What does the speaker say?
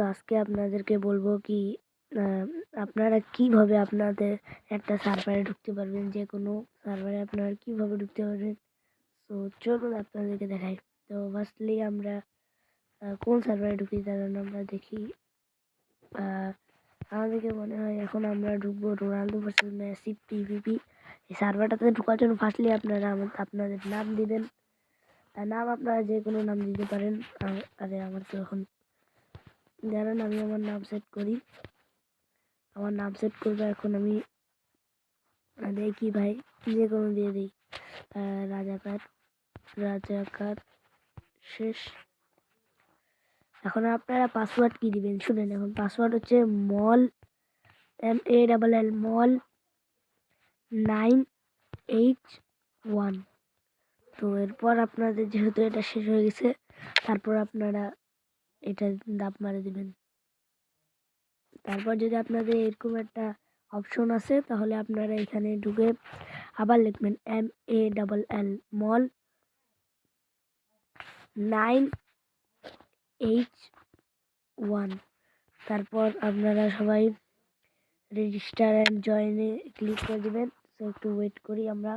তো আজকে আপনাদেরকে বলবো কি আহ, আপনারা কিভাবে আপনাদের একটা সার্ভারে ঢুকতে পারবেন, যে কোনো সার্ভারে আপনারা কিভাবে ঢুকতে পারবেন। তো চলুন আপনাদেরকে দেখাই। তো ফার্স্টলি আমরা কোন সার্ভারে ঢুকি দাঁড়ান আমরা দেখি। আমাদেরকে মনে হয় এখন আমরা ঢুকবো রোনালদো ভার্সেস মেসি পিভিপি। এই সার্ভারটাতে ঢোকার জন্য ফার্স্টলি আপনারা আপনাদের নাম দিবেন। নাম আপনারা যে কোনো নাম দিতে পারেন। আরে আমার তো এখন দাঁড়ান, আমি আমার নাম সেট করি। আমার নাম সেট করবো এখন আমি। দেখি ভাই, যে কোনো দিয়ে দিই। রাজাকার রাজাকার শেষ। এখন আপনারা পাসওয়ার্ড কি দিবেন শুনেন। এখন পাসওয়ার্ড হচ্ছে মল MALL মল 9H1। তো এরপর আপনাদের যেহেতু এটা শেষ হয়ে গেছে, তারপর আপনারা এটা দাব মারে দিবেন। তারপর যদি আপনাদের এরকম একটা অপশন আছে, তাহলে আপনারা এখানে ঢুকে আবার লিখবেন MALL মল 9H1। তারপর আপনারা সবাই রেজিস্টার অ্যান্ড জয়েনে ক্লিক করে দেবেন। তো একটু ওয়েট করি আমরা।